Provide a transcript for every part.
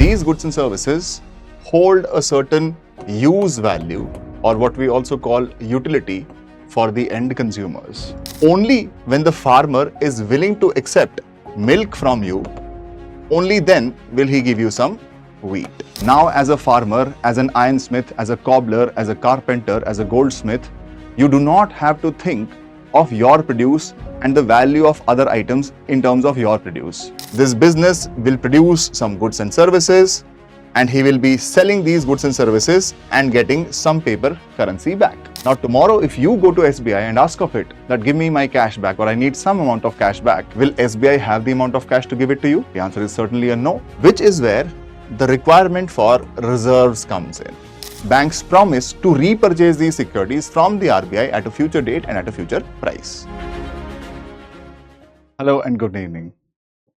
these goods and services hold a certain use value, or what we also call utility, for the end consumers. Only when the farmer is willing to accept milk from you, only then will he give you some wheat. Now, as a farmer, as an ironsmith, as a cobbler, as a carpenter, as a goldsmith, you do not have to think of your produce and the value of other items in terms of your produce. This business will produce some goods and services, and he will be selling these goods and services and getting some paper currency back. Now tomorrow, if you go to SBI and ask of it that give me my cash back, or I need some amount of cash back, will SBI have the amount of cash to give it to you? The answer is certainly a no, which is where the requirement for reserves comes in. Banks promise to repurchase these securities from the RBI at a future date and at a future price. Hello and good evening.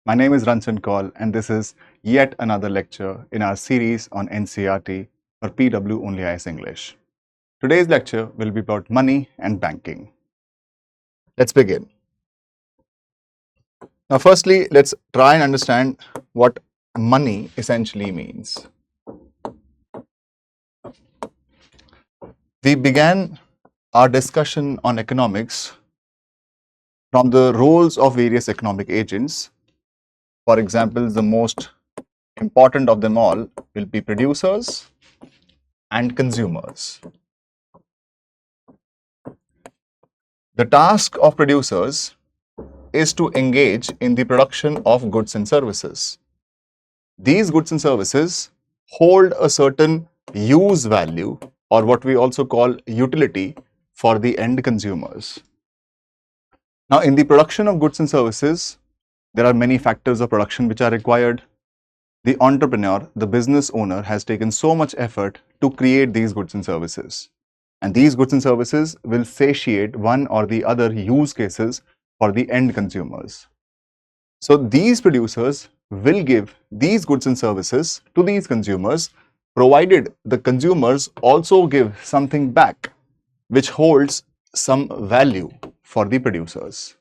My name is Ranjan Kaul, and this is yet another lecture in our series on NCERT or PW Only IS English. Today's lecture will be about money and banking. Let's begin. Now firstly, let's try and understand what money essentially means. We began our discussion on economics from the roles of various economic agents. For example, the most important of them all will be producers and consumers. The task of producers is to engage in the production of goods and services. These goods and services hold a certain use value, or what we also call utility, for the end consumers. Now, in the production of goods and services, there are many factors of production which are required. The entrepreneur, the business owner, has taken so much effort to create these goods and services. And these goods and services will satiate one or the other use cases for the end consumers. So these producers will give these goods and services to these consumers, provided the consumers also give something back which holds some value for the producers.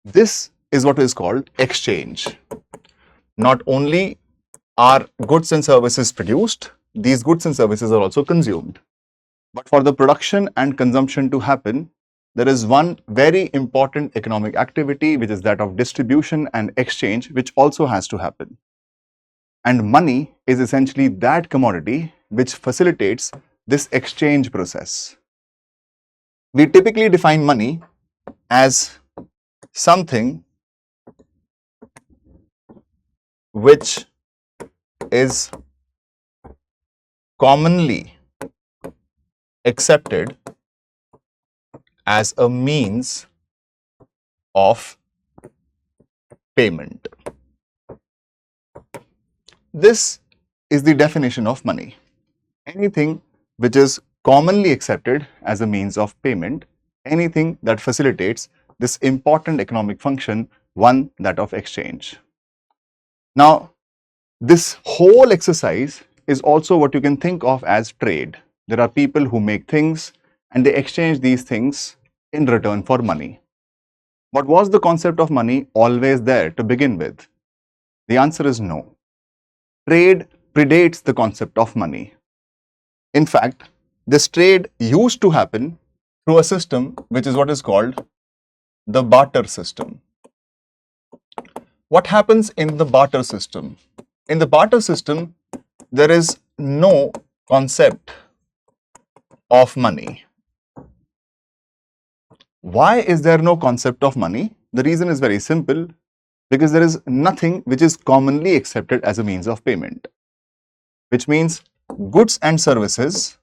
This is what is called exchange. Not only are goods and services produced, these goods and services are also consumed. But for the production and consumption to happen, there is one very important economic activity, which is that of distribution and exchange, which also has to happen. And money is essentially that commodity which facilitates this exchange process. We typically define money as something which is commonly accepted as a means of payment. This is the definition of money. Anything which is commonly accepted as a means of payment, anything that facilitates this important economic function, one that of exchange. Now, this whole exercise is also what you can think of as trade. There are people who make things and they exchange these things in return for money. But was the concept of money always there to begin with? The answer is no. Trade predates the concept of money. In fact, this trade used to happen through a system which is what is called the barter system. What happens in the barter system? In the barter system, there is no concept of money. Why is there no concept of money? The reason is very simple, because there is nothing which is commonly accepted as a means of payment, which means goods and services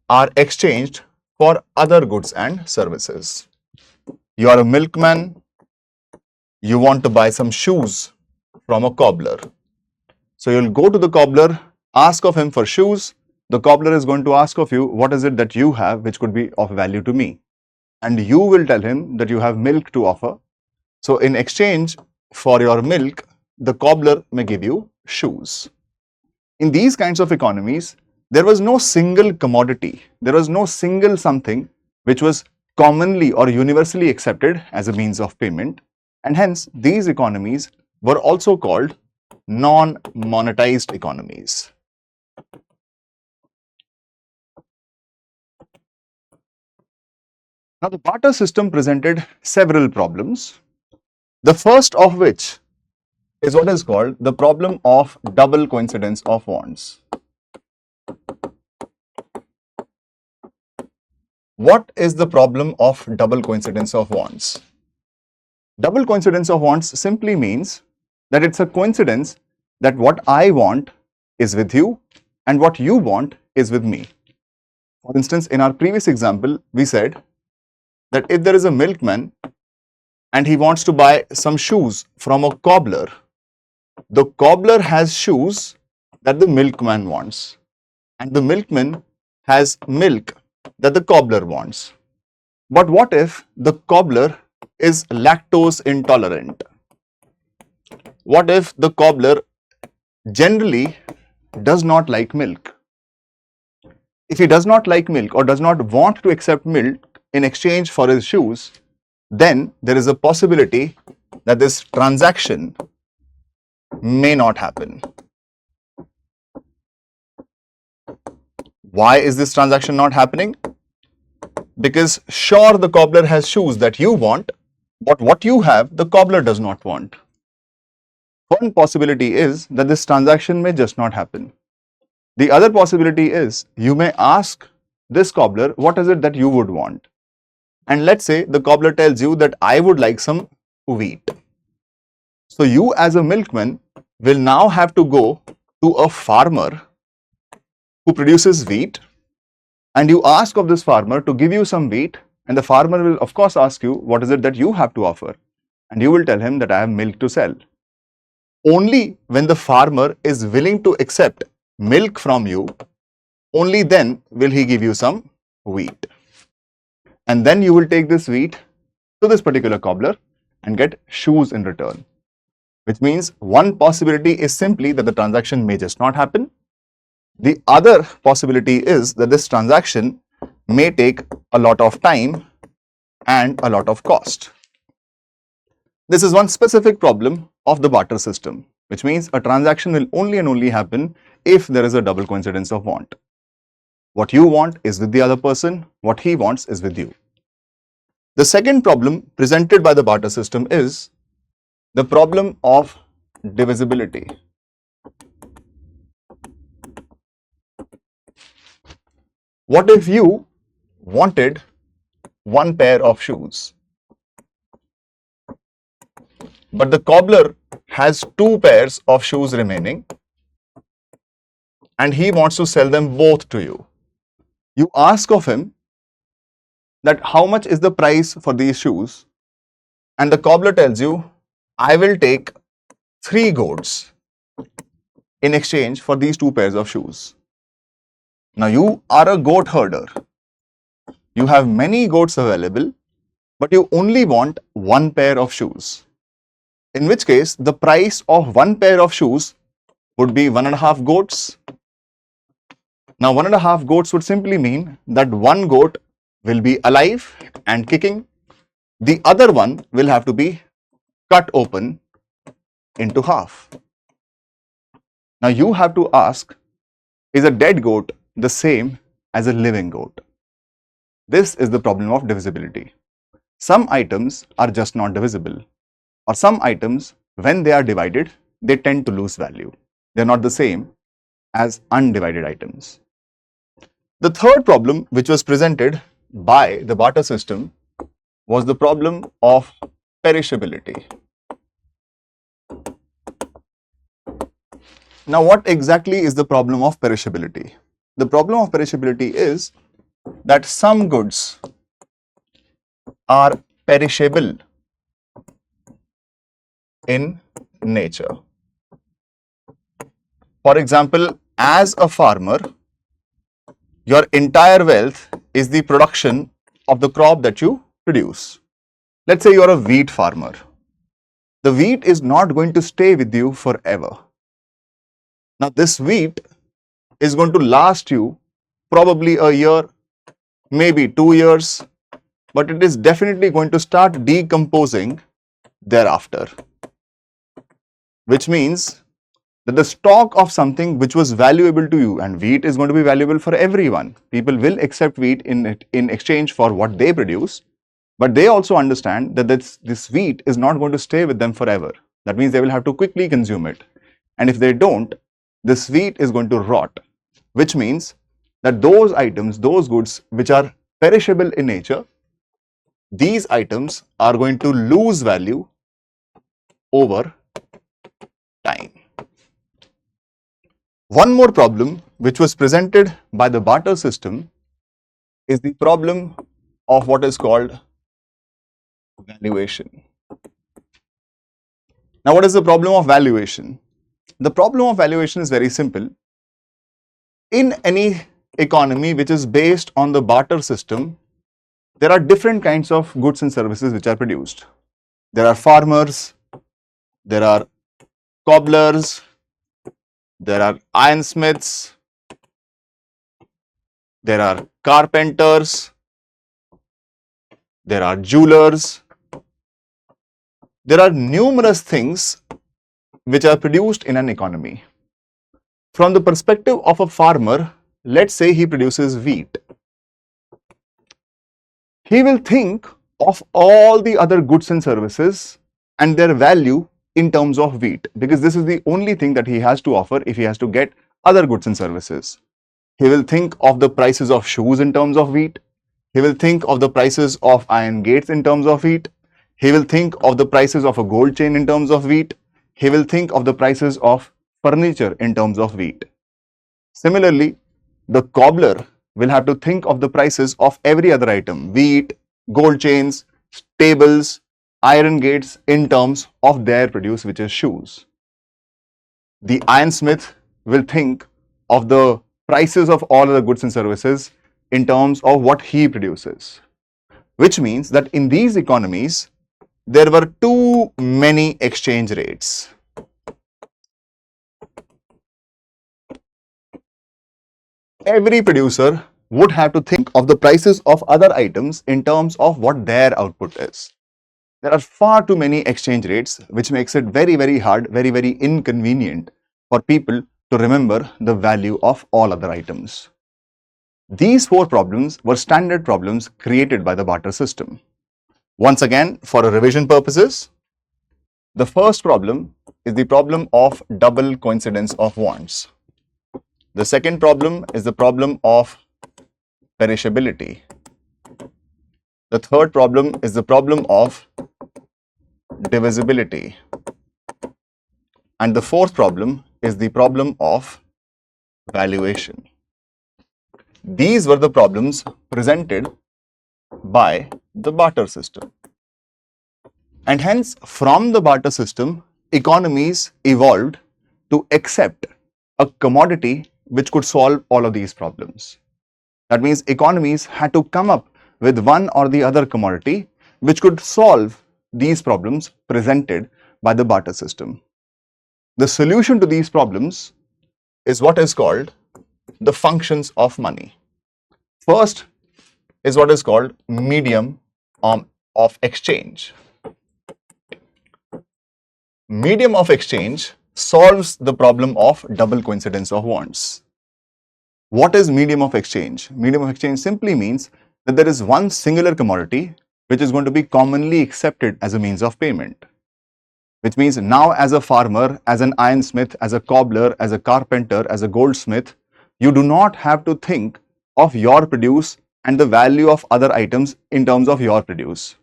are exchanged for other goods and services. You are a milkman, you want to buy some shoes from a cobbler. So you'll go to the cobbler, ask of him for shoes. The cobbler is going to ask of you, what is it that you have which could be of value to me? And you will tell him that you have milk to offer. So in exchange for your milk, the cobbler may give you shoes. In these kinds of economies, there was no single commodity, there was no single something which was commonly or universally accepted as a means of payment, and hence these economies were also called non-monetized economies. Now, the barter system presented several problems, the first of which is what is called the problem of double coincidence of wants. What is the problem of double coincidence of wants? Double coincidence of wants simply means that it's a coincidence that what I want is with you and what you want is with me. For instance, in our previous example, we said that if there is a milkman and he wants to buy some shoes from a cobbler, the cobbler has shoes that the milkman wants, and the milkman has milk that the cobbler wants. But what if the cobbler is lactose intolerant? What if the cobbler generally does not like milk? If he does not like milk or does not want to accept milk in exchange for his shoes, then there is a possibility that this transaction may not happen. Why is this transaction not happening? Because sure, the cobbler has shoes that you want, but what you have, the cobbler does not want. One possibility is that this transaction may just not happen. The other possibility is you may ask this cobbler, what is it that you would want? And let's say the cobbler tells you that I would like some wheat. So you as a milkman will now have to go to a farmer who produces wheat, and you ask of this farmer to give you some wheat, and the farmer will of course ask you what is it that you have to offer, and you will tell him that I have milk to sell. Only when the farmer is willing to accept milk from you, only then will he give you some wheat. And then you will take this wheat to this particular cobbler and get shoes in return. Which means one possibility is simply that the transaction may just not happen. The other possibility is that this transaction may take a lot of time and a lot of cost. This is one specific problem of the barter system, which means a transaction will only and only happen if there is a double coincidence of want. What you want is with the other person, what he wants is with you. The second problem presented by the barter system is the problem of divisibility. What if you wanted one pair of shoes, but the cobbler has two pairs of shoes remaining and he wants to sell them both to you? You ask of him that how much is the price for these shoes, and the cobbler tells you, I will take 3 goats in exchange for these 2 pairs of shoes. Now you are a goat herder. You have many goats available, but you only want 1 pair of shoes. In which case, the price of 1 pair of shoes would be 1.5 goats. Now 1.5 goats would simply mean that 1 goat will be alive and kicking. The other one will have to be cut open into half. Now you have to ask, is a dead goat the same as a living goat? This is the problem of divisibility. Some items are just not divisible, or some items, when they are divided, they tend to lose value. They are not the same as undivided items. The third problem which was presented by the barter system was the problem of perishability. Now, what exactly is the problem of perishability? The problem of perishability is that some goods are perishable in nature. For example, as a farmer, your entire wealth is the production of the crop that you produce. Let's say you are a wheat farmer. The wheat is not going to stay with you forever. Now, this wheat is going to last you probably a year, maybe 2 years, but it is definitely going to start decomposing thereafter. Which means that the stock of something which was valuable to you, and wheat is going to be valuable for everyone. People will accept wheat in exchange for what they produce, but they also understand that this wheat is not going to stay with them forever. That means they will have to quickly consume it. And if they don't, this wheat is going to rot, which means that those items, those goods which are perishable in nature, these items are going to lose value over time. One more problem which was presented by the barter system is the problem of what is called valuation. Now, what is the problem of valuation? The problem of valuation is very simple. In any economy which is based on the barter system, there are different kinds of goods and services which are produced. There are farmers, there are cobblers, there are ironsmiths, there are carpenters, there are jewelers. There are numerous things which are produced in an economy. From the perspective of a farmer, let's say he produces wheat. He will think of all the other goods and services and their value in terms of wheat, because this is the only thing that he has to offer if he has to get other goods and services. He will think of the prices of shoes in terms of wheat. He will think of the prices of iron gates in terms of wheat. He will think of the prices of a gold chain in terms of wheat. He will think of the prices of furniture in terms of wheat. Similarly, the cobbler will have to think of the prices of every other item, wheat, gold chains, tables, iron gates in terms of their produce, which is shoes. The ironsmith will think of the prices of all other goods and services in terms of what he produces, which means that in these economies, there were too many exchange rates. Every producer would have to think of the prices of other items in terms of what their output is. There are far too many exchange rates, which makes it very hard, very inconvenient for people to remember the value of all other items. These four problems were standard problems created by the barter system. Once again, for a revision purposes, the first problem is the problem of double coincidence of wants. The second problem is the problem of perishability. The third problem is the problem of divisibility. And the fourth problem is the problem of valuation. These were the problems presented by the barter system. And hence, from the barter system, economies evolved to accept a commodity which could solve all of these problems. That means economies had to come up with one or the other commodity which could solve these problems presented by the barter system. The solution to these problems is what is called the functions of money. First is what is called medium of exchange. Medium of exchange solves the problem of double coincidence of wants. What is medium of exchange? Medium of exchange simply means that there is one singular commodity which is going to be commonly accepted as a means of payment. Which means now, as a farmer, as an ironsmith, as a cobbler, as a carpenter, as a goldsmith, you do not have to think of your produce and the value of other items in terms of your produce.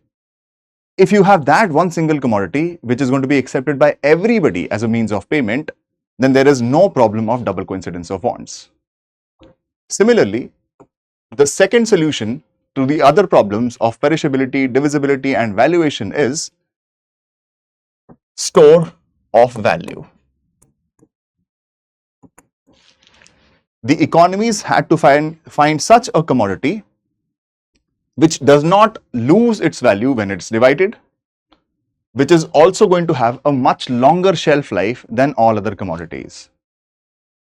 If you have that one single commodity which is going to be accepted by everybody as a means of payment, then there is no problem of double coincidence of wants. Similarly, the second solution to the other problems of perishability, divisibility and valuation is store of value. The economies had to find such a commodity which does not lose its value when it's divided, which is also going to have a much longer shelf life than all other commodities.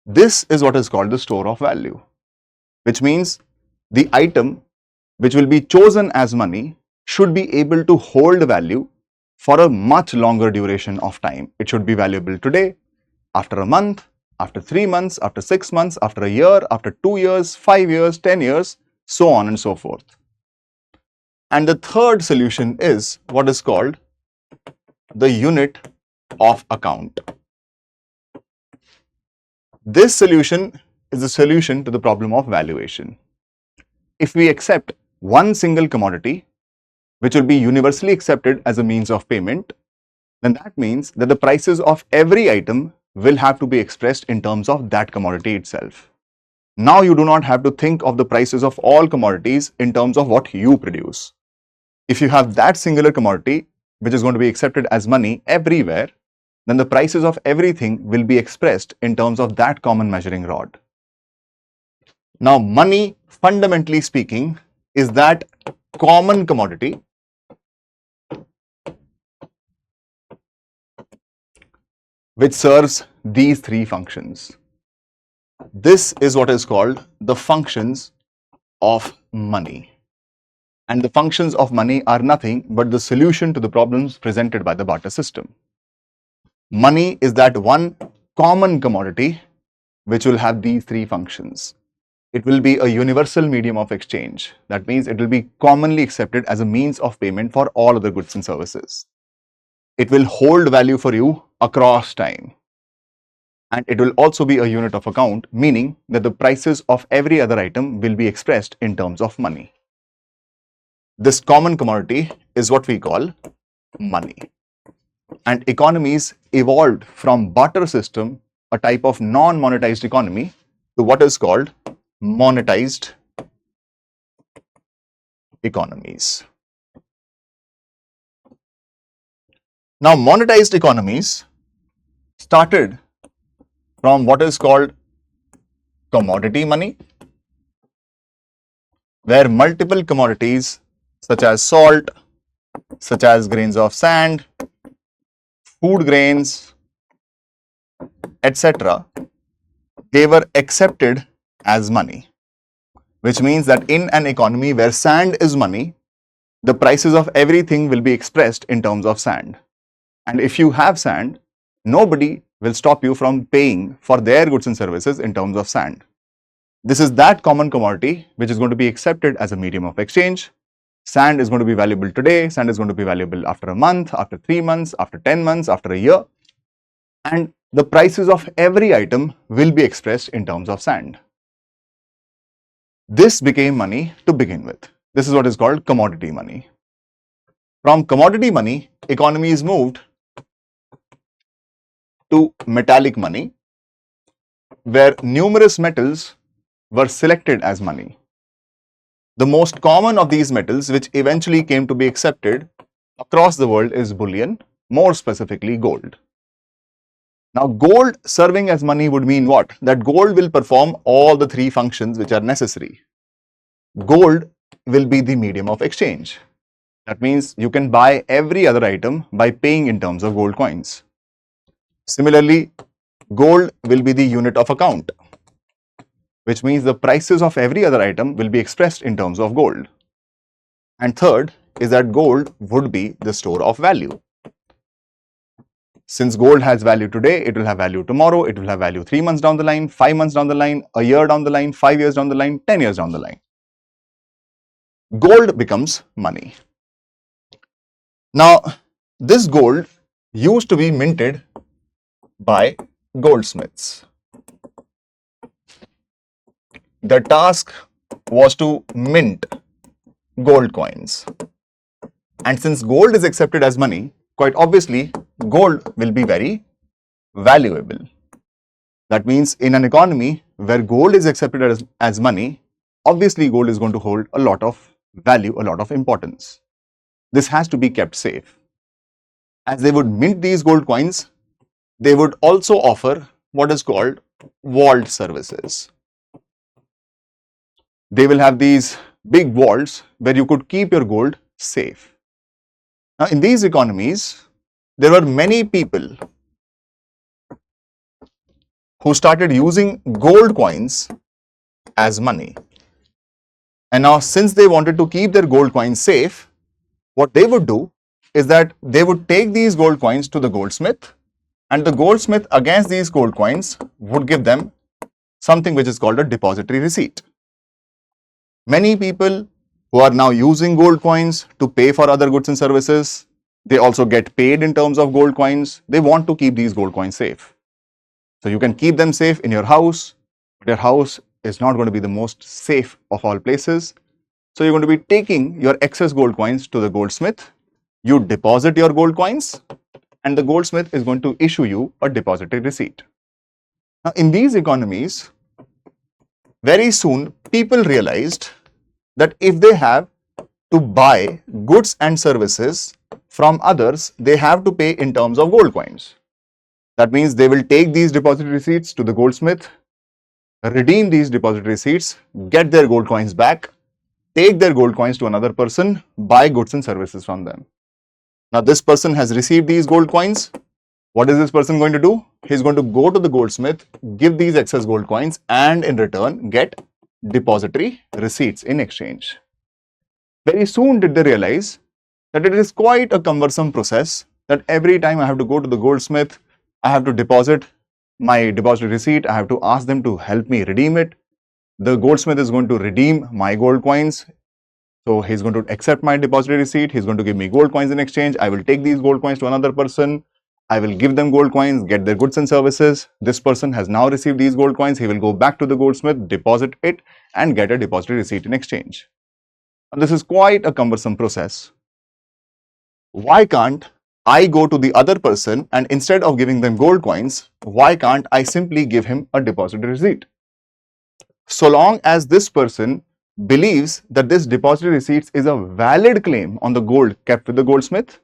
This is what is called the store of value, which means the item which will be chosen as money should be able to hold value for a much longer duration of time. It should be valuable today. after a month, after 3 months, after 6 months, after a year, after 2 years, 5 years, 10 years, so on and so forth. And the third solution is what is called the unit of account. This solution is the solution to the problem of valuation. If we accept one single commodity, which will be universally accepted as a means of payment, then that means that the prices of every item will have to be expressed in terms of that commodity itself. Now you do not have to think of the prices of all commodities in terms of what you produce. If you have that singular commodity, which is going to be accepted as money everywhere, then the prices of everything will be expressed in terms of that common measuring rod. Now, money, fundamentally speaking, is that common commodity which serves these three functions. This is what is called the functions of money. And the functions of money are nothing but the solution to the problems presented by the barter system. Money is that one common commodity which will have these three functions. It will be a universal medium of exchange. That means it will be commonly accepted as a means of payment for all other goods and services. It will hold value for you across time. And it will also be a unit of account, meaning that the prices of every other item will be expressed in terms of money. This common commodity is what we call money. And economies evolved from barter system, a type of non-monetized economy, to what is called monetized economies. Now, monetized economies started from what is called commodity money, where multiple commodities such as salt, such as grains of sand, food grains, etc., they were accepted as money, which means that in an economy where sand is money, the prices of everything will be expressed in terms of sand. And if you have sand, nobody will stop you from paying for their goods and services in terms of sand. This is that common commodity which is going to be accepted as a medium of exchange. Sand is going to be valuable today, sand is going to be valuable after a month, after 3 months, after 10 months, after a year. And the prices of every item will be expressed in terms of sand. This became money to begin with. This is what is called commodity money. From commodity money, economies moved to metallic money, where numerous metals were selected as money. The most common of these metals, which eventually came to be accepted across the world, is bullion, more specifically gold. Now, gold serving as money would mean what? That gold will perform all the three functions which are necessary. Gold will be the medium of exchange. That means you can buy every other item by paying in terms of gold coins. Similarly, gold will be the unit of account, which means the prices of every other item will be expressed in terms of gold. And third is that gold would be the store of value. Since gold has value today, it will have value tomorrow, it will have value 3 months down the line, 5 months down the line, a year down the line, 5 years down the line, 10 years down the line. Gold becomes money. Now, this gold used to be minted by goldsmiths. The task was to mint gold coins. And since gold is accepted as money, quite obviously, gold will be very valuable. That means in an economy where gold is accepted as money, obviously gold is going to hold a lot of value, a lot of importance. This has to be kept safe. As they would mint these gold coins, they would also offer what is called vault services. They will have these big vaults where you could keep your gold safe. Now, in these economies, there were many people who started using gold coins as money. And now, since they wanted to keep their gold coins safe, what they would do is that they would take these gold coins to the goldsmith and the goldsmith against these gold coins would give them something which is called a depository receipt. Many people who are now using gold coins to pay for other goods and services, they also get paid in terms of gold coins. They want to keep these gold coins safe. So you can keep them safe in your house, but your house is not going to be the most safe of all places. So you're going to be taking your excess gold coins to the goldsmith. You deposit your gold coins and the goldsmith is going to issue you a depository receipt. Now in these economies, very soon people realized that if they have to buy goods and services from others, they have to pay in terms of gold coins. That means they will take these depository receipts to the goldsmith, redeem these depository receipts, get their gold coins back, take their gold coins to another person, buy goods and services from them. Now this person has received these gold coins. What is this person going to do? He's going to go to the goldsmith, give these excess gold coins, and in return get depository receipts in exchange. Very soon did they realize that it is quite a cumbersome process, that every time I have to go to the goldsmith, I have to deposit my depository receipt, I have to ask them to help me redeem it. The goldsmith is going to redeem my gold coins. So he's going to accept my depository receipt, he's going to give me gold coins in exchange. I will take these gold coins to another person, I will give them gold coins, get their goods and services. This person has now received these gold coins, he will go back to the goldsmith, deposit it and get a depository receipt in exchange. Now, this is quite a cumbersome process. Why can't I go to the other person and instead of giving them gold coins, why can't I simply give him a depository receipt? So long as this person believes that this depository receipts is a valid claim on the gold kept with the goldsmith,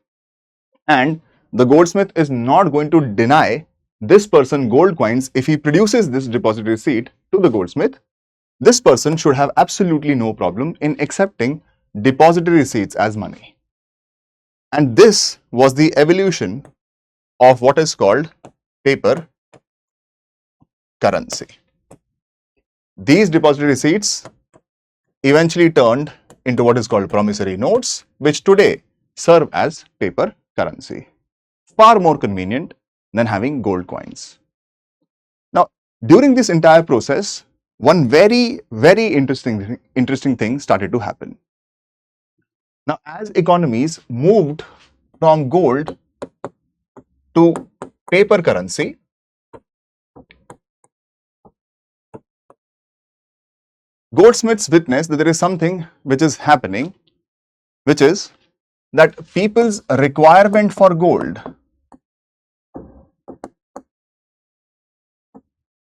and the goldsmith is not going to deny this person gold coins if he produces this depository receipt to the goldsmith, this person should have absolutely no problem in accepting depository receipts as money. And this was the evolution of what is called paper currency. These depository receipts eventually turned into what is called promissory notes, which today serve as paper currency. Far more convenient than having gold coins. Now, during this entire process, one very interesting thing started to happen. Now, as economies moved from gold to paper currency, goldsmiths witnessed that there is something which is happening, which is that people's requirement for gold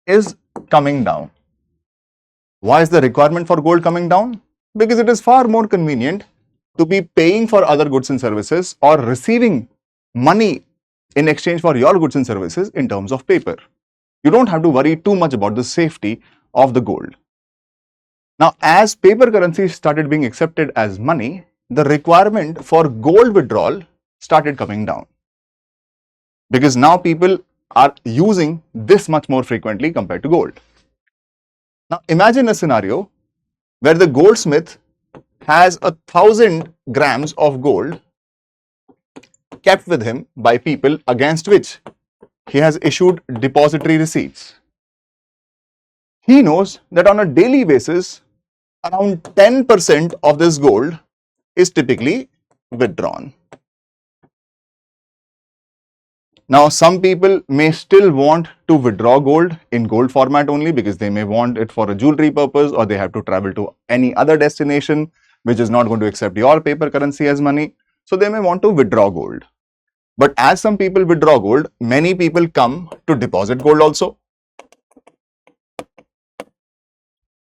is coming down. Why is the requirement for gold coming down? Because it is far more convenient to be paying for other goods and services or receiving money in exchange for your goods and services in terms of paper. You don't have to worry too much about the safety of the gold. Now, as paper currency started being accepted as money, the requirement for gold withdrawal started coming down, because now people are using this much more frequently compared to gold. Now, imagine a scenario where the goldsmith has 1,000 grams of gold kept with him by people against which he has issued depository receipts. He knows that on a daily basis, around 10% of this gold is typically withdrawn. Now, some people may still want to withdraw gold in gold format only because they may want it for a jewelry purpose, or they have to travel to any other destination which is not going to accept your paper currency as money. So they may want to withdraw gold. But as some people withdraw gold, many people come to deposit gold also.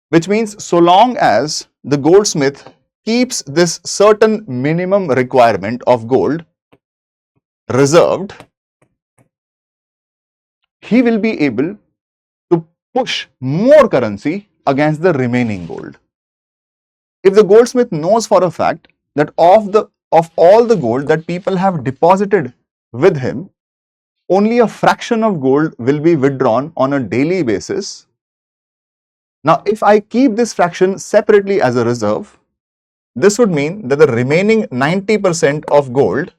Which means so long as the goldsmith keeps this certain minimum requirement of gold reserved, he will be able to push more currency against the remaining gold. If the goldsmith knows for a fact that of all the gold that people have deposited with him, only a fraction of gold will be withdrawn on a daily basis. Now, if I keep this fraction separately as a reserve, this would mean that the remaining 90% of gold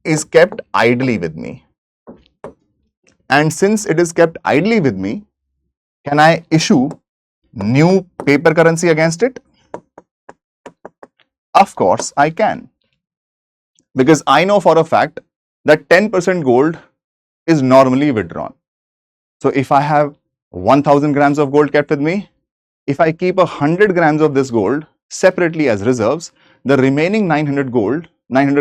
is kept idly with me. and since it is kept idly with me, can I issue new paper currency against it? Of course I can, because I know for a fact that 10% gold is normally withdrawn. So if I have 1000 grams of gold kept with me, if I keep 100 grams of this gold separately as reserves, the remaining 900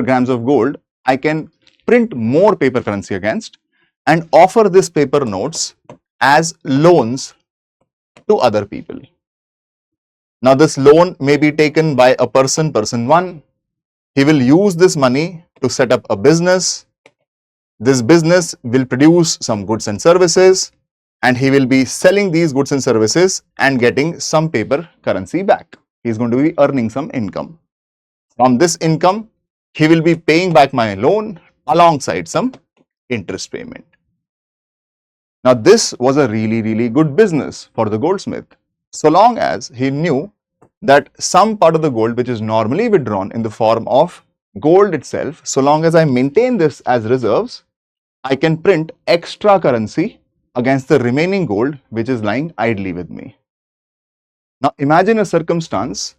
grams of gold, I can print more paper currency against and offer this paper notes as loans to other people. Now this loan may be taken by a person 1. He will use this money to set up a business. This business will produce some goods and services, and he will be selling these goods and services and getting some paper currency back. He is going to be earning some income. From this income, he will be paying back my loan alongside some interest payment. Now this was a really good business for the goldsmith, so long as he knew that some part of the gold which is normally withdrawn in the form of gold itself, so long as I maintain this as reserves, I can print extra currency against the remaining gold which is lying idly with me. Now imagine a circumstance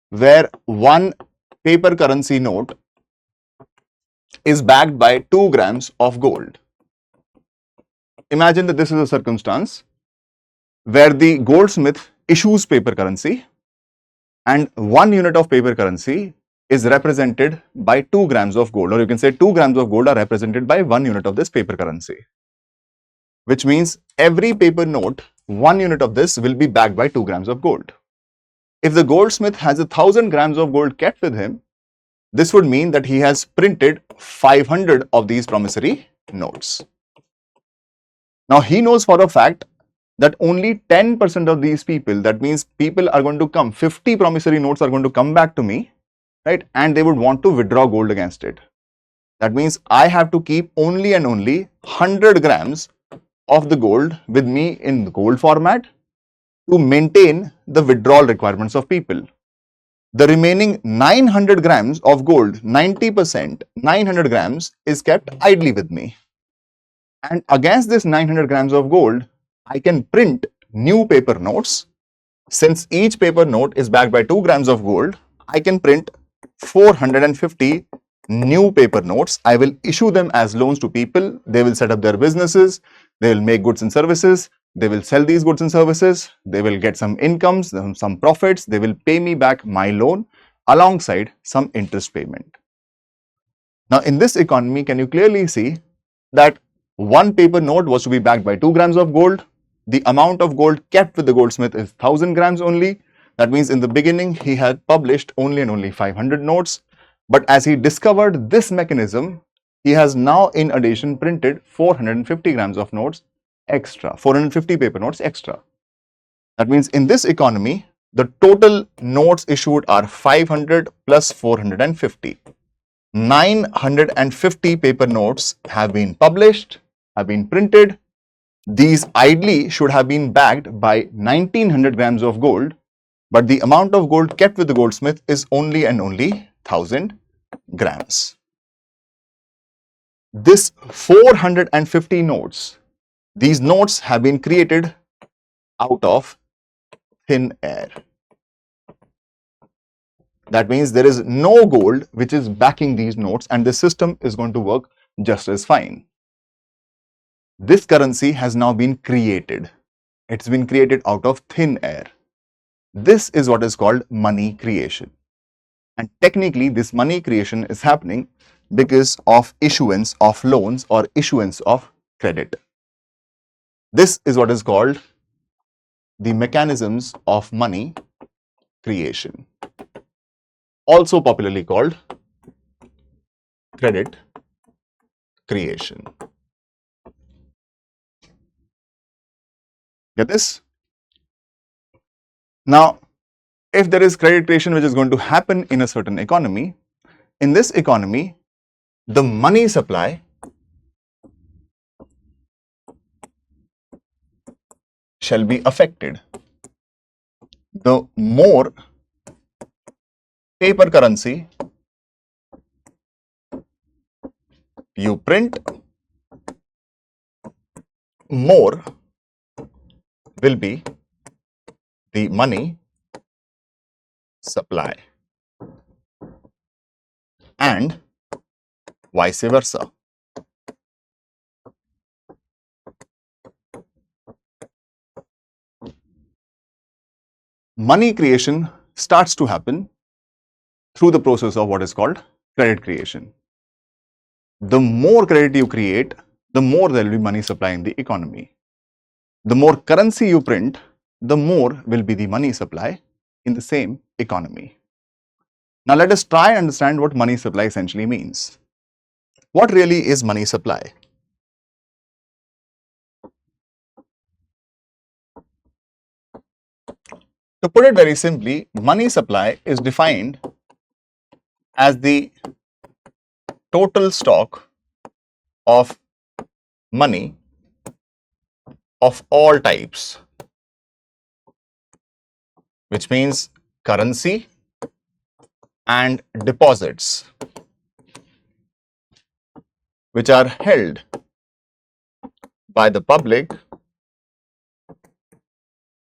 where one paper currency note is backed by 2 grams of gold. Imagine that this is a circumstance where the goldsmith issues paper currency and 1 unit of paper currency is represented by 2 grams of gold, or you can say 2 grams of gold are represented by 1 unit of this paper currency, which means every paper note, 1 unit of this will be backed by 2 grams of gold. If the goldsmith has 1000 grams of gold kept with him, this would mean that he has printed 500 of these promissory notes. Now he knows for a fact that only 10% of these people, that means people are going to come, 50 promissory notes are going to come back to me, right, and they would want to withdraw gold against it. That means I have to keep only and only 100 grams of the gold with me in the gold format to maintain the withdrawal requirements of people. The remaining 900 grams of gold, 90%, 900 grams is kept idly with me. And against this 900 grams of gold, I can print new paper notes. Since each paper note is backed by 2 grams of gold, I can print 450 new paper notes. I will issue them as loans to people. They will set up their businesses. They will make goods and services. They will sell these goods and services. They will get some incomes, some profits. They will pay me back my loan alongside some interest payment. Now, in this economy, can you clearly see that one paper note was to be backed by 2 grams of gold. The amount of gold kept with the goldsmith is 1000 grams only. That means in the beginning, he had published only and only 500 notes. But as he discovered this mechanism, he has now in addition printed 450 grams of notes extra, 450 paper notes extra. That means in this economy, the total notes issued are 500 plus 450. 950 paper notes have been published, have been printed. These idly should have been backed by 1900 grams of gold, but the amount of gold kept with the goldsmith is only and only 1000 grams. This 450 notes, these notes have been created out of thin air. That means there is no gold which is backing these notes, and the system is going to work just as fine. This currency has now been created. It's been created out of thin air. This is what is called money creation. And technically, this money creation is happening because of issuance of loans or issuance of credit. This is what is called the mechanisms of money creation, also popularly called credit creation. Get this? Now, if there is credit creation which is going to happen in a certain economy, in this economy, the money supply shall be affected. The more paper currency you print, more will be the money supply and vice versa. Money creation starts to happen through the process of what is called credit creation. The more credit you create, the more there will be money supply in the economy. The more currency you print, the more will be the money supply in the same economy. Now let us try and understand what money supply essentially means. What really is money supply? To put it very simply, money supply is defined as the total stock of money of all types, which means currency and deposits, which are held by the public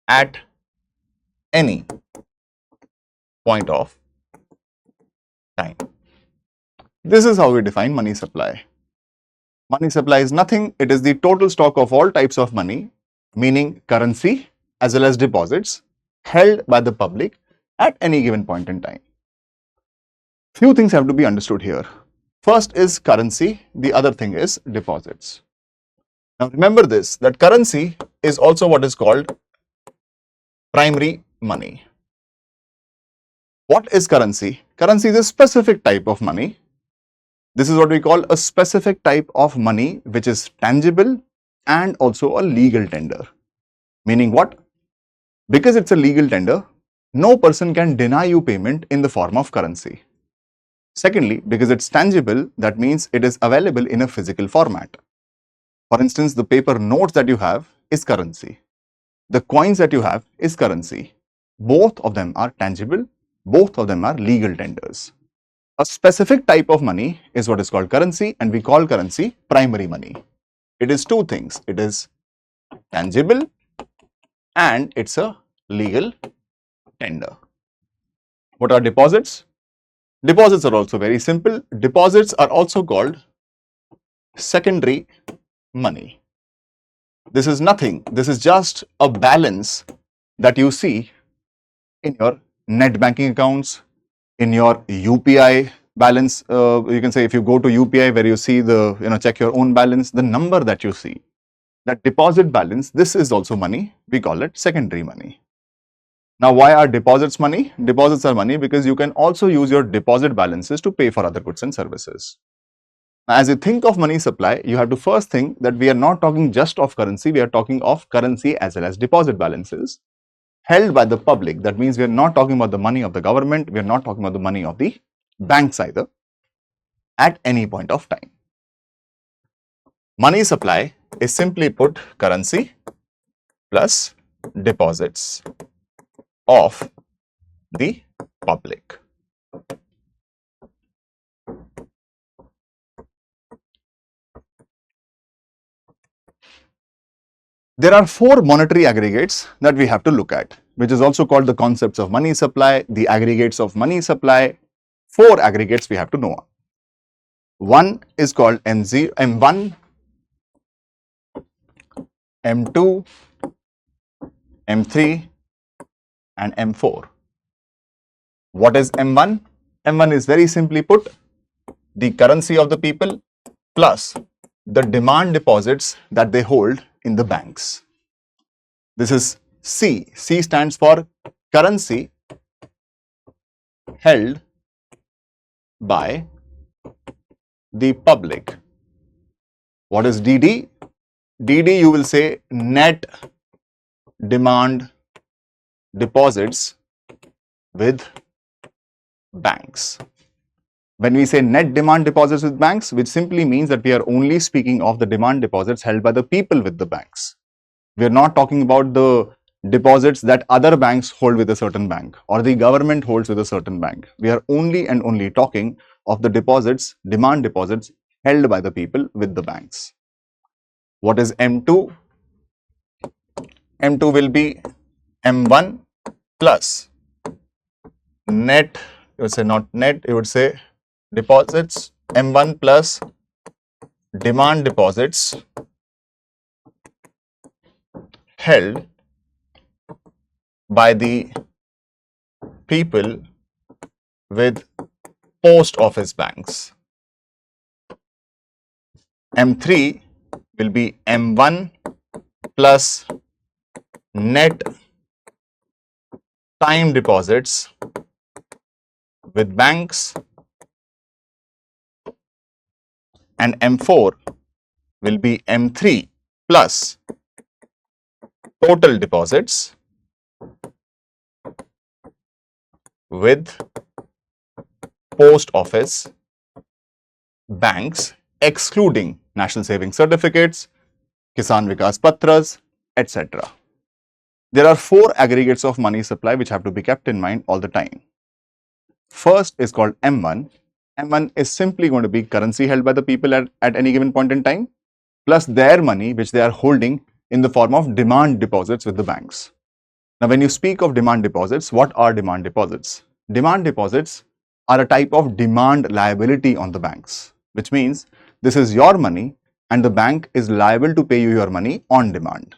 at any point of time. This is how we define money supply. Money supply is nothing, it is the total stock of all types of money, meaning currency as well as deposits, held by the public at any given point in time. Few things have to be understood here. First is currency, the other thing is deposits. Now remember this, that currency is also what is called primary money. What is currency? Currency is a specific type of money. This is what we call a specific type of money which is tangible and also a legal tender. Meaning what? Because it's a legal tender, no person can deny you payment in the form of currency. Secondly, because it's tangible, that means it is available in a physical format. For instance, the paper notes that you have is currency. The coins that you have is currency. Both of them are tangible, both of them are legal tenders. A specific type of money is what is called currency, and we call currency primary money. It is two things, it is tangible and it's a legal tender. What are deposits? Deposits are also very simple. Deposits are also called secondary money. This is nothing, this is just a balance that you see in your net banking accounts, in your UPI balance. You can say if you go to UPI where you see the, check your own balance, the number that you see, that deposit balance, this is also money. We call it secondary money. Now, why are deposits money? Deposits are money because you can also use your deposit balances to pay for other goods and services. Now, as you think of money supply, you have to first think that we are not talking just of currency, we are talking of currency as well as deposit balances held by the public. That means we are not talking about the money of the government, we are not talking about the money of the banks either at any point of time. Money supply is simply put currency plus deposits of the public. There are four monetary aggregates that we have to look at, which is also called the concepts of money supply, the aggregates of money supply. Four aggregates we have to know. One is called M1, M2, M3 and M4. What is M1? M1 is very simply put the currency of the people plus the demand deposits that they hold in the banks. This is C. C stands for currency held by the public. What is DD? DD, you will say net demand deposits with banks. When we say net demand deposits with banks, which simply means that we are only speaking of the demand deposits held by the people with the banks. We are not talking about the deposits that other banks hold with a certain bank or the government holds with a certain bank. We are only and only talking of the deposits, demand deposits held by the people with the banks. What is M2? M2 will be M1 plus net, you would say not net, you would say deposits, M1 plus demand deposits held by the people with post office banks. M3 will be M1 plus net time deposits with banks, and M4 will be M3 plus total deposits with post office banks excluding National Savings Certificates, Kisan Vikas Patras, etc. There are 4 aggregates of money supply which have to be kept in mind all the time. First is called M1. M1 is simply going to be currency held by the people at any given point in time, plus their money which they are holding in the form of demand deposits with the banks. Now, when you speak of demand deposits, what are demand deposits? Demand deposits are a type of demand liability on the banks, which means this is your money and the bank is liable to pay you your money on demand.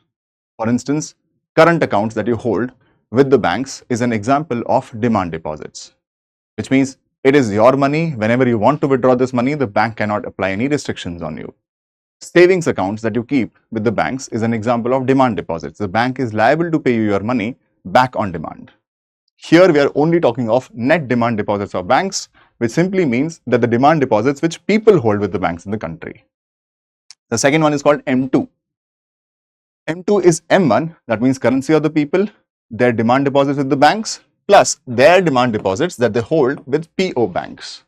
For instance, current accounts that you hold with the banks is an example of demand deposits, which means it is your money. Whenever you want to withdraw this money, the bank cannot apply any restrictions on you. Savings accounts that you keep with the banks is an example of demand deposits. The bank is liable to pay you your money back on demand. Here we are only talking of net demand deposits of banks, which simply means that the demand deposits which people hold with the banks in the country. The second one is called M2. M2 is M1, that means currency of the people, their demand deposits with the banks, plus their demand deposits that they hold with PO banks.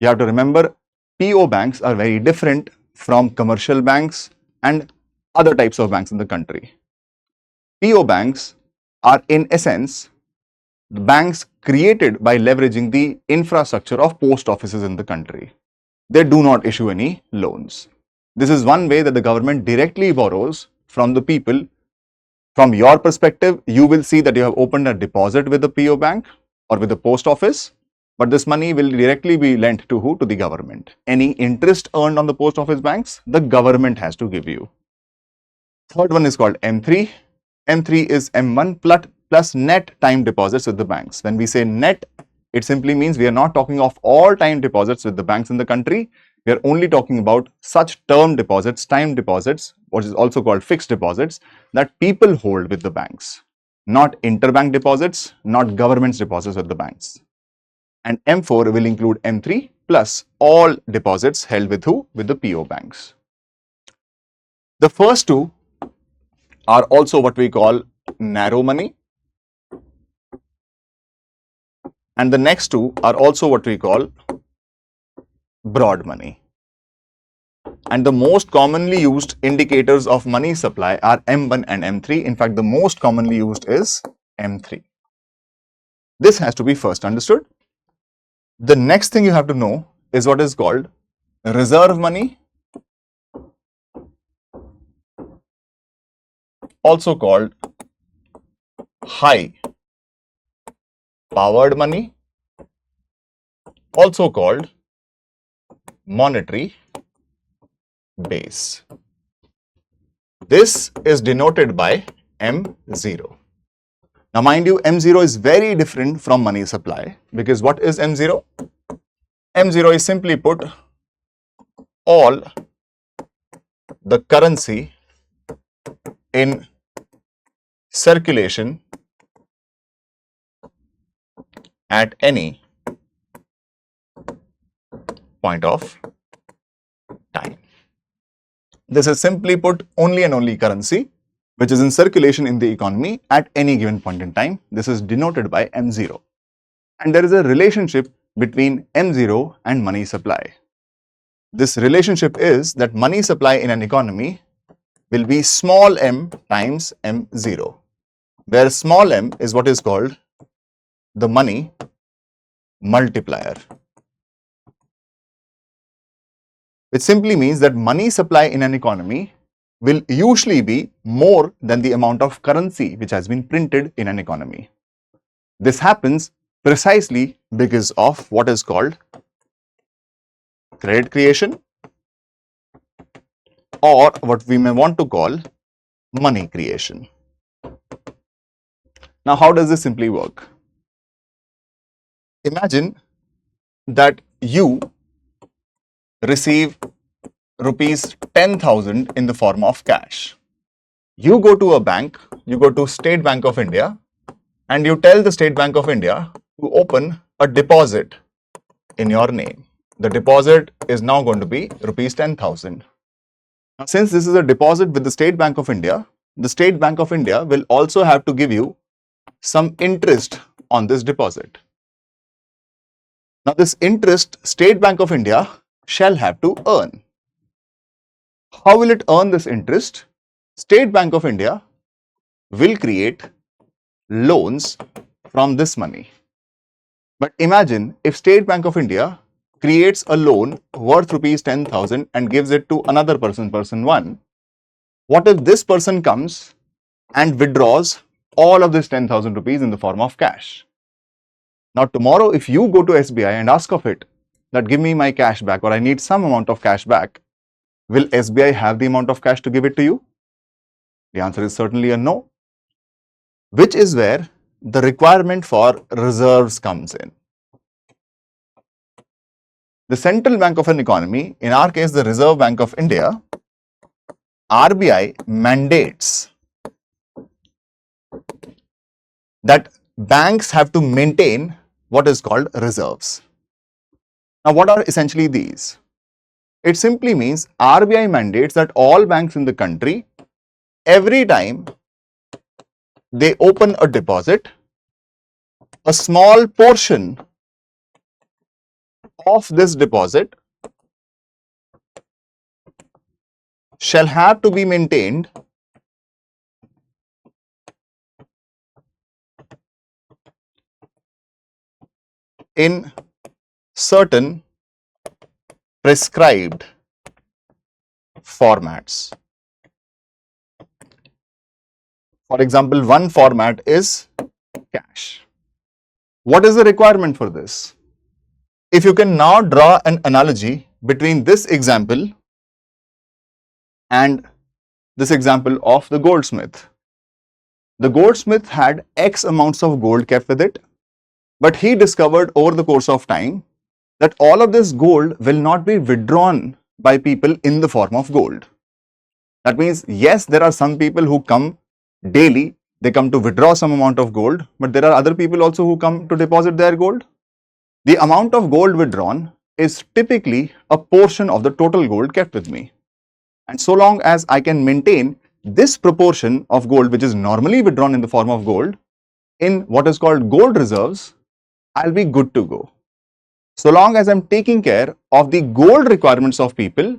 You have to remember, PO banks are very different from commercial banks and other types of banks in the country. PO banks are in essence banks created by leveraging the infrastructure of post offices in the country. They do not issue any loans. This is one way that the government directly borrows from the people. From your perspective, you will see that you have opened a deposit with the PO bank or with the post office, but this money will directly be lent to who? To the government. Any interest earned on the post office banks, the government has to give you. Third one is called M3. M3 is M1 plus net time deposits with the banks. When we say net, it simply means we are not talking of all time deposits with the banks in the country. We are only talking about such term deposits, time deposits, what is also called fixed deposits, that people hold with the banks, not interbank deposits, not government's deposits with the banks. And M4 will include M3 plus all deposits held with who? With the PO banks. The first two are also what we call narrow money, and the next two are also what we call broad money. And the most commonly used indicators of money supply are M1 and M3. In fact, the most commonly used is M3. This has to be first understood. The next thing you have to know is what is called reserve money, also called high powered money, also called monetary base. This is denoted by M0. Now, mind you, M0 is very different from money supply, because what is M0? M0 is simply put all the currency in circulation at any point of time. This is simply put only and only currency which is in circulation in the economy at any given point in time. This is denoted by M0. And there is a relationship between M0 and money supply. This relationship is that money supply in an economy will be small m times M0, where small m is what is called the money multiplier, which simply means that money supply in an economy will usually be more than the amount of currency which has been printed in an economy. This happens precisely because of what is called credit creation, or what we may want to call money creation. Now, how does this simply work? Imagine that you receive rupees 10,000 in the form of cash. You go to a bank, you go to State Bank of India, and you tell the State Bank of India to open a deposit in your name. The deposit is now going to be rupees 10,000. Now, since this is a deposit with the State Bank of India, the State Bank of India will also have to give you some interest on this deposit. Now, this interest State Bank of India shall have to earn. How will it earn this interest? State Bank of India will create loans from this money. But imagine if State Bank of India creates a loan worth rupees 10,000 and gives it to another person, person 1. What if this person comes and withdraws all of this 10,000 rupees in the form of cash? Now, tomorrow, if you go to SBI and ask of it that give me my cash back, or I need some amount of cash back, will SBI have the amount of cash to give it to you? The answer is certainly a no, which is where the requirement for reserves comes in. The central bank of an economy, in our case the Reserve Bank of India, RBI mandates that banks have to maintain what is called reserves. Now, what are essentially these? It simply means RBI mandates that all banks in the country, every time they open a deposit, a small portion of this deposit shall have to be maintained in certain prescribed formats. For example, one format is cash. What is the requirement for this? If you can now draw an analogy between this example and this example of the goldsmith. The goldsmith had X amounts of gold kept with it, but he discovered over the course of time that all of this gold will not be withdrawn by people in the form of gold. That means, yes, there are some people who come daily, they come to withdraw some amount of gold, but there are other people also who come to deposit their gold. The amount of gold withdrawn is typically a portion of the total gold kept with me. And so long as I can maintain this proportion of gold, which is normally withdrawn in the form of gold, in what is called gold reserves, I'll be good to go. So long as I'm taking care of the gold requirements of people,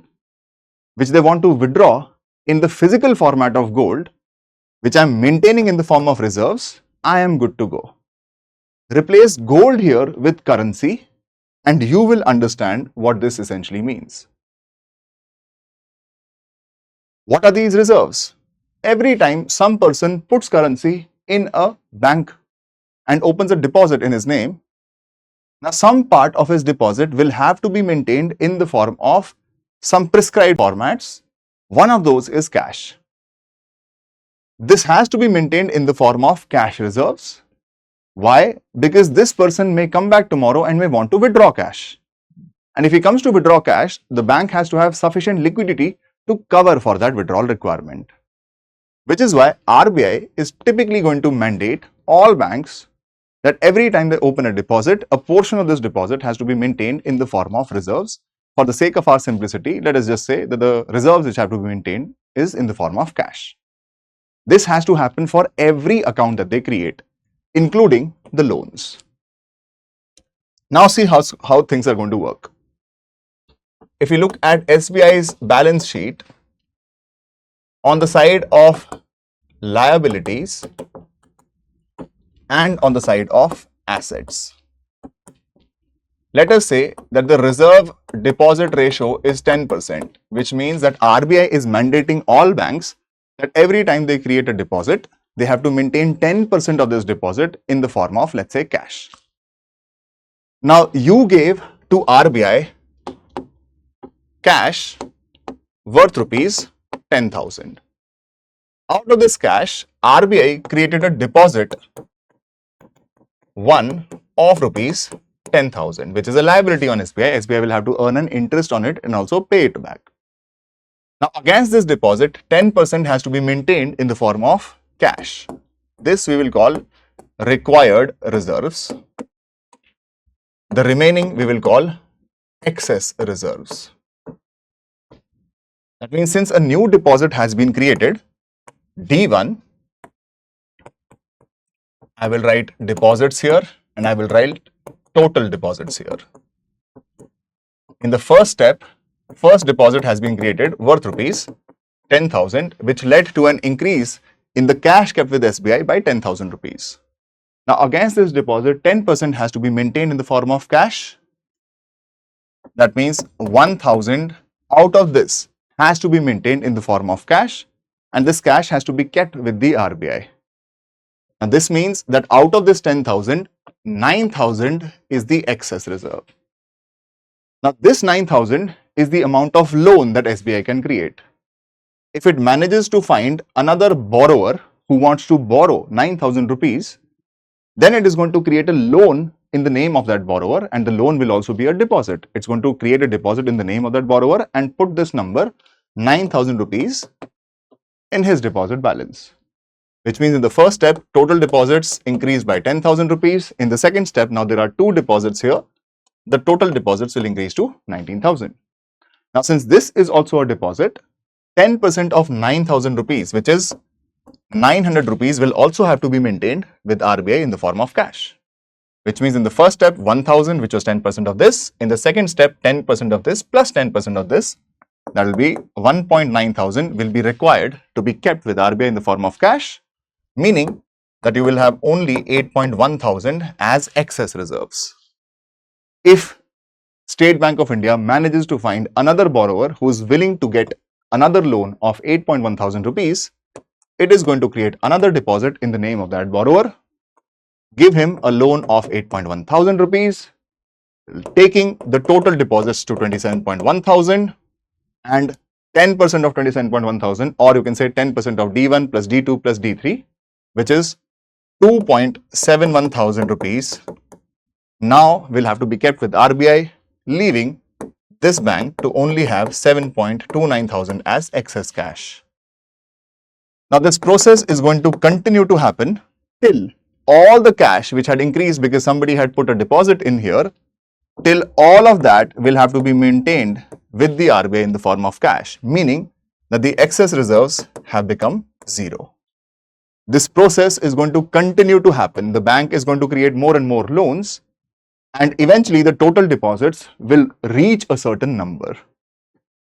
which they want to withdraw in the physical format of gold, which I'm maintaining in the form of reserves, I am good to go. Replace gold here with currency and you will understand what this essentially means. What are these reserves? Every time some person puts currency in a bank and opens a deposit in his name, now some part of his deposit will have to be maintained in the form of some prescribed formats. One of those is cash. This has to be maintained in the form of cash reserves. Why? Because this person may come back tomorrow and may want to withdraw cash. And if he comes to withdraw cash, the bank has to have sufficient liquidity to cover for that withdrawal requirement. Which is why RBI is typically going to mandate all banks that every time they open a deposit, a portion of this deposit has to be maintained in the form of reserves. For the sake of our simplicity, let us just say that the reserves which have to be maintained is in the form of cash. This has to happen for every account that they create, including the loans. Now see how things are going to work. If you look at SBI's balance sheet, on the side of liabilities and on the side of assets, let us say that the reserve deposit ratio is 10%, which means that RBI is mandating all banks that every time they create a deposit, they have to maintain 10% of this deposit in the form of, let's say, cash. Now, you gave to RBI cash worth rupees 10,000. Out of this cash, RBI created a deposit 1 of rupees 10,000, which is a liability on SBI. SBI will have to earn an interest on it and also pay it back. Now, against this deposit, 10% has to be maintained in the form of cash. This we will call required reserves. The remaining we will call excess reserves. That means since a new deposit has been created, D1, I will write deposits here and I will write total deposits here. In the first step, first deposit has been created worth rupees 10,000, which led to an increase in the cash kept with SBI by 10,000 rupees. Now, against this deposit, 10% has to be maintained in the form of cash. That means 1,000 out of this has to be maintained in the form of cash, and this cash has to be kept with the RBI. And this means that out of this 10,000, 9,000 is the excess reserve. Now, this 9,000 is the amount of loan that SBI can create. If it manages to find another borrower who wants to borrow 9,000 rupees, then it is going to create a loan in the name of that borrower, and the loan will also be a deposit. It's going to create a deposit in the name of that borrower and put this number 9,000 rupees in his deposit balance. Which means in the first step, total deposits increased by 10,000 rupees. In the second step, now there are two deposits here. The total deposits will increase to 19,000. Now, since this is also a deposit, 10% of 9,000 rupees, which is 900 rupees, will also have to be maintained with RBI in the form of cash. Which means in the first step, 1,000, which was 10% of this. In the second step, 10% of this plus 10% of this. That will be 1.9 thousand will be required to be kept with RBI in the form of cash, meaning that you will have only 8.1 thousand as excess reserves. If State Bank of India manages to find another borrower who is willing to get another loan of 8.1 thousand rupees, it is going to create another deposit in the name of that borrower, give him a loan of 8.1 thousand rupees, taking the total deposits to 27.1 thousand, and 10% of 27.1 thousand, or you can say 10% of D1 plus D2 plus D3, which is 2.71 thousand rupees, now will have to be kept with RBI, leaving this bank to only have 7.29 thousand as excess cash. Now, this process is going to continue to happen till all the cash which had increased because somebody had put a deposit in here, till all of that will have to be maintained with the RBI in the form of cash, meaning that the excess reserves have become zero. This process is going to continue to happen. The bank is going to create more and more loans, and eventually the total deposits will reach a certain number.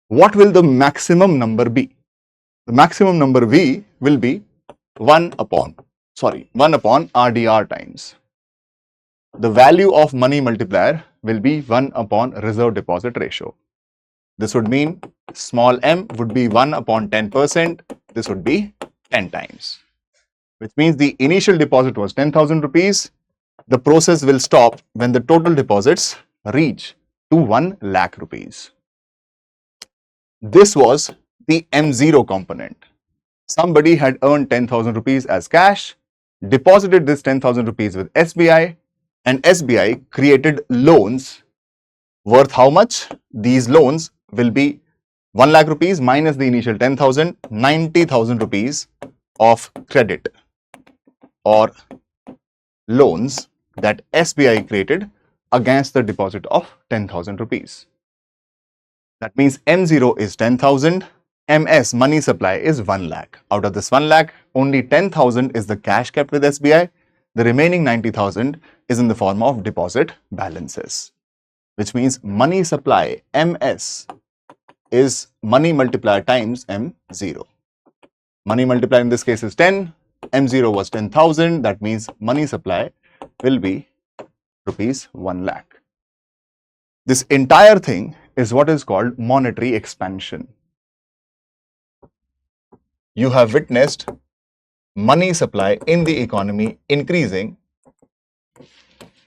What will the maximum number be? The maximum number V will be 1 upon RDR times. The value of money multiplier will be 1 upon reserve deposit ratio. This would mean small m would be 1 upon 10%. This would be 10 times, which means the initial deposit was 10,000 rupees. The process will stop when the total deposits reach to 1 lakh rupees. This was the M0 component. Somebody had earned 10,000 rupees as cash, deposited this 10,000 rupees with SBI, and SBI created loans worth how much? These loans will be 1 lakh rupees minus the initial 10,000, 90,000 rupees of credit or loans that SBI created against the deposit of 10,000 rupees. That means M0 is 10,000, MS money supply is 1 lakh. Out of this 1 lakh, only 10,000 is the cash kept with SBI. The remaining 90,000 is in the form of deposit balances, which means money supply MS is money multiplier times M0. Money multiplier in this case is 10, M0 was 10,000, that means money supply will be rupees 1 lakh. This entire thing is what is called monetary expansion. You have witnessed money supply in the economy increasing.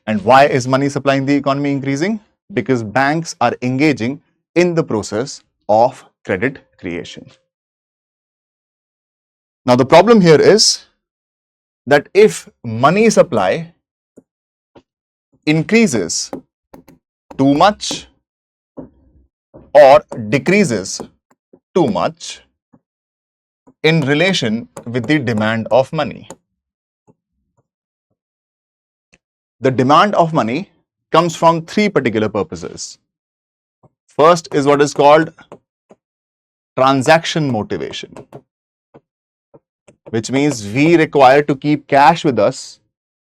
And why is money supply in the economy increasing? Because banks are engaging in the process of credit creation. Now, the problem here is that if money supply increases too much or decreases too much in relation with the demand of money. The demand of money comes from three particular purposes. First is what is called transaction motivation, which means we require to keep cash with us.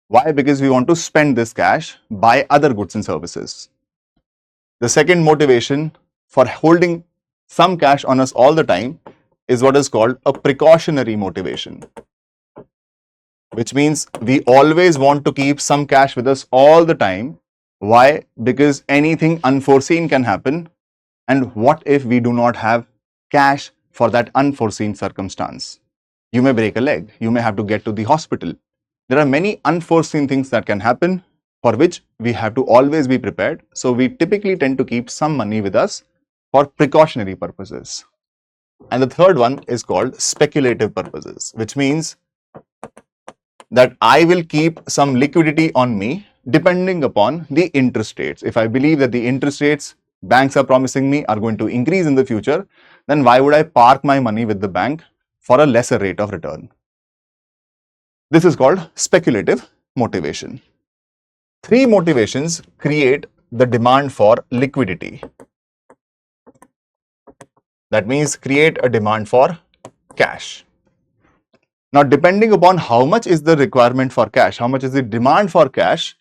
Why? Because we want to spend this cash, buy other goods and services. The second motivation for holding some cash on us all the time is what is called a precautionary motivation, which means we always want to keep some cash with us all the time. Why? Because anything unforeseen can happen. And what if we do not have cash for that unforeseen circumstance? You may break a leg, you may have to get to the hospital. There are many unforeseen things that can happen for which we have to always be prepared. So we typically tend to keep some money with us for precautionary purposes. And the third one is called speculative purposes, which means that I will keep some liquidity on me depending upon the interest rates. If I believe that the interest rates banks are promising me are going to increase in the future, then why would I park my money with the bank for a lesser rate of return? This is called speculative motivation. Three motivations create the demand for liquidity. That means create a demand for cash. Now, depending upon how much is the requirement for cash, how much is the demand for cash,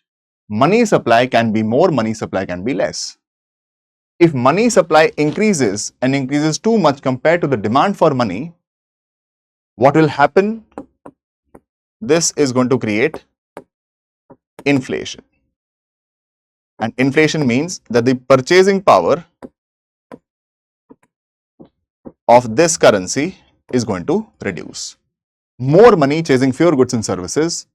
money supply can be more, money supply can be less. If money supply increases and increases too much compared to the demand for money, what will happen? This is going to create inflation. And inflation means that the purchasing power of this currency is going to reduce. More money chasing fewer goods and services.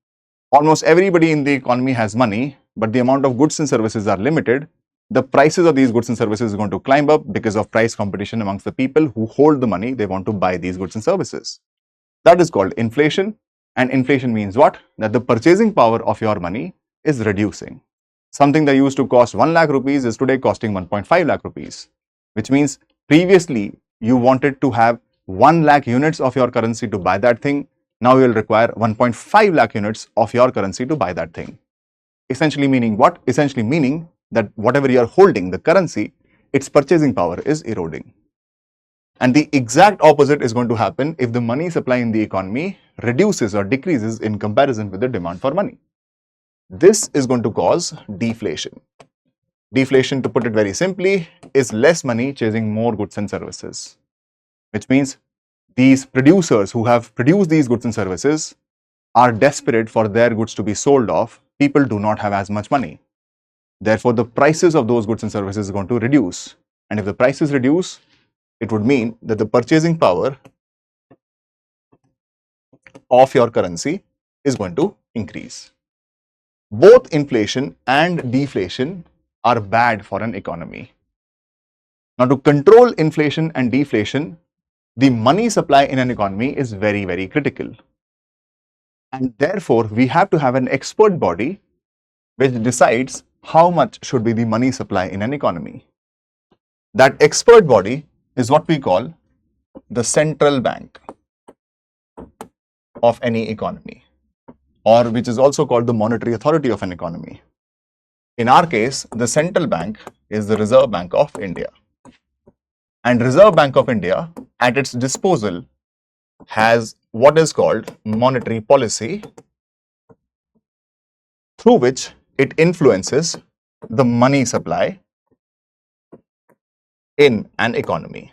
Almost everybody in the economy has money, but the amount of goods and services are limited. The prices of these goods and services is going to climb up because of price competition amongst the people who hold the money. They want to buy these goods and services. That is called inflation. And inflation means what? That the purchasing power of your money is reducing. Something that used to cost 1 lakh rupees is today costing 1.5 lakh rupees, which means previously you wanted to have 1 lakh units of your currency to buy that thing. Now you will require 1.5 lakh units of your currency to buy that thing. Essentially meaning what? Essentially meaning that whatever you are holding, the currency, its purchasing power is eroding. And the exact opposite is going to happen if the money supply in the economy reduces or decreases in comparison with the demand for money. This is going to cause deflation. Deflation, to put it very simply, is less money chasing more goods and services, which means these producers who have produced these goods and services are desperate for their goods to be sold off. People do not have as much money. Therefore, the prices of those goods and services are going to reduce. And if the prices reduce, it would mean that the purchasing power of your currency is going to increase. Both inflation and deflation are bad for an economy. Now, to control inflation and deflation, the money supply in an economy is very, very critical. And therefore, we have to have an expert body which decides how much should be the money supply in an economy. That expert body is what we call the central bank of any economy, or which is also called the monetary authority of an economy. In our case, the central bank is the Reserve Bank of India. And Reserve Bank of India at its disposal has what is called monetary policy, through which it influences the money supply in an economy.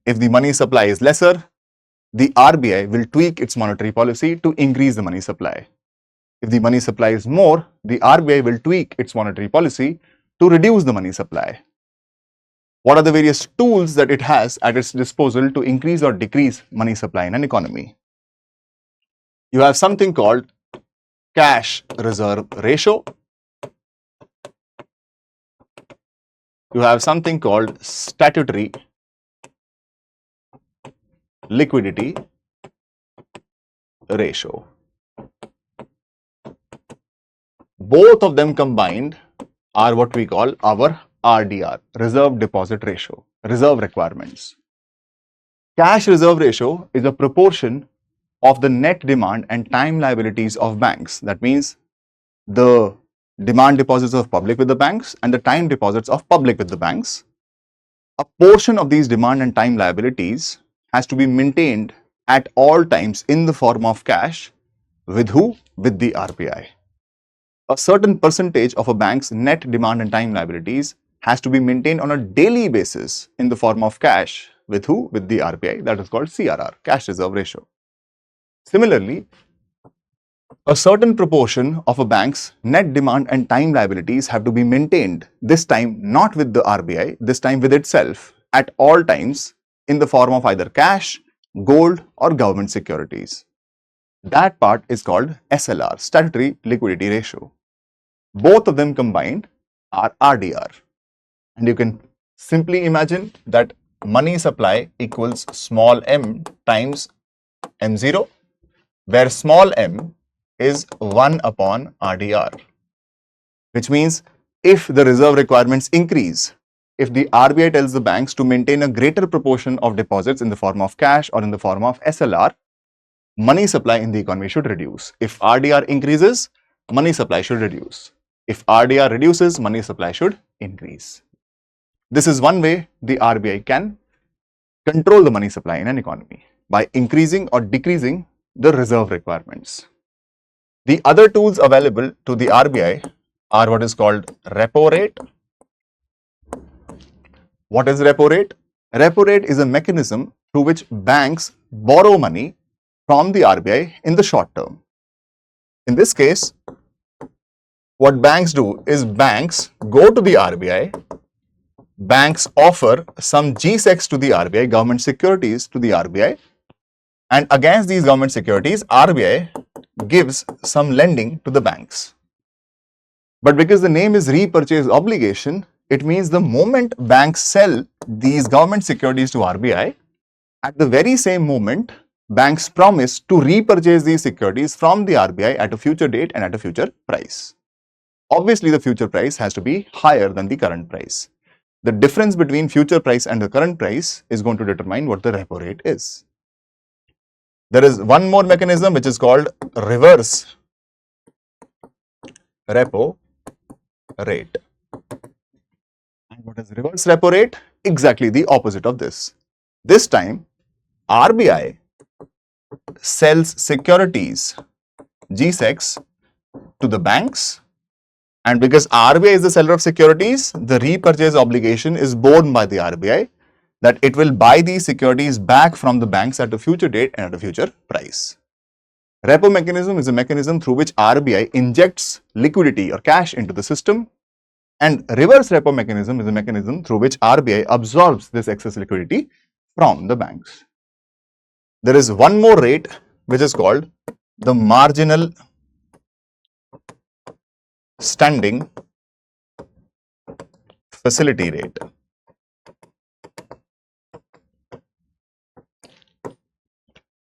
If the money supply is lesser, the RBI will tweak its monetary policy to increase the money supply. If the money supply is more, the RBI will tweak its monetary policy to reduce the money supply. What are the various tools that it has at its disposal to increase or decrease money supply in an economy? You have something called cash reserve ratio. You have something called statutory liquidity ratio. Both of them combined are what we call our RDR, reserve deposit ratio, reserve requirements. Cash reserve ratio is a proportion of the net demand and time liabilities of banks. That means the demand deposits of public with the banks and the time deposits of public with the banks. A portion of these demand and time liabilities has to be maintained at all times in the form of cash. With who? With the RBI. A certain percentage of a bank's net demand and time liabilities has to be maintained on a daily basis in the form of cash. With who? With the RBI. That is called CRR, cash reserve ratio. Similarly, a certain proportion of a bank's net demand and time liabilities have to be maintained, this time not with the RBI, this time with itself, at all times in the form of either cash, gold or government securities. That part is called SLR, statutory liquidity ratio. Both of them combined are RDR. And you can simply imagine that money supply equals small m times M0, where small m is 1 upon RDR, which means if the reserve requirements increase, if the RBI tells the banks to maintain a greater proportion of deposits in the form of cash or in the form of SLR, money supply in the economy should reduce. If RDR increases, money supply should reduce. If RDR reduces, money supply should increase. This is one way the RBI can control the money supply in an economy, by increasing or decreasing the reserve requirements. The other tools available to the RBI are what is called repo rate. What is repo rate? Repo rate is a mechanism through which banks borrow money from the RBI in the short term. In this case, what banks do is banks go to the RBI, banks offer some G-Secs to the RBI, government securities to the RBI, and against these government securities, RBI gives some lending to the banks. But because the name is repurchase obligation, it means the moment banks sell these government securities to RBI, at the very same moment, banks promise to repurchase these securities from the RBI at a future date and at a future price. Obviously, the future price has to be higher than the current price. The difference between future price and the current price is going to determine what the repo rate is. There is one more mechanism which is called reverse repo rate. And what is reverse repo rate? Exactly the opposite of this. This time, RBI sells securities, G-Secs, to the banks, and because RBI is the seller of securities, the repurchase obligation is borne by the RBI, that it will buy these securities back from the banks at a future date and at a future price. Repo mechanism is a mechanism through which RBI injects liquidity or cash into the system, and reverse repo mechanism is a mechanism through which RBI absorbs this excess liquidity from the banks. There is one more rate which is called the marginal standing facility rate.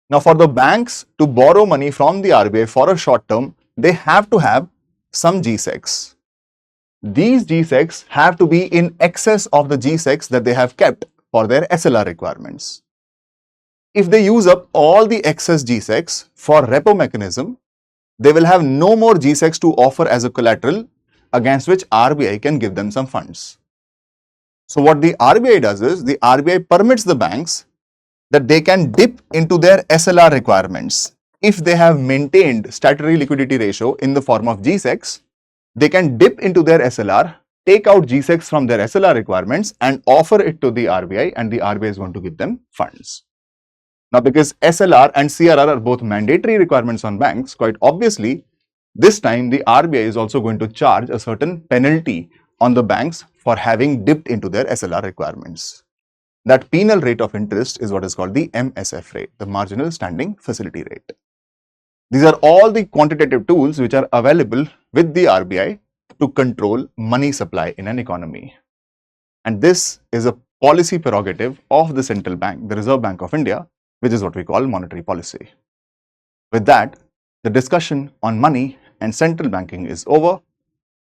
Now, for the banks to borrow money from the RBI for a short term, they have to have some G-Secs. These G-Secs have to be in excess of the G-Secs that they have kept for their SLR requirements. If they use up all the excess G-Secs for repo mechanism, they will have no more G-Secs to offer as a collateral against which RBI can give them some funds. So what the RBI does is, the RBI permits the banks that they can dip into their SLR requirements. If they have maintained statutory liquidity ratio in the form of G-Secs, they can dip into their SLR, take out G-Secs from their SLR requirements and offer it to the RBI, and the RBI is going to give them funds. Now, because SLR and CRR are both mandatory requirements on banks, quite obviously, this time the RBI is also going to charge a certain penalty on the banks for having dipped into their SLR requirements. That penal rate of interest is what is called the MSF rate, the marginal standing facility rate. These are all the quantitative tools which are available with the RBI to control money supply in an economy. And this is a policy prerogative of the central bank, the Reserve Bank of India, which is what we call monetary policy. With that, the discussion on money and central banking is over.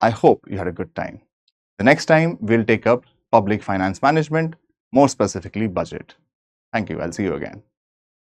I hope you had a good time. The next time we'll take up public finance management, more specifically budget. Thank you. I'll see you again.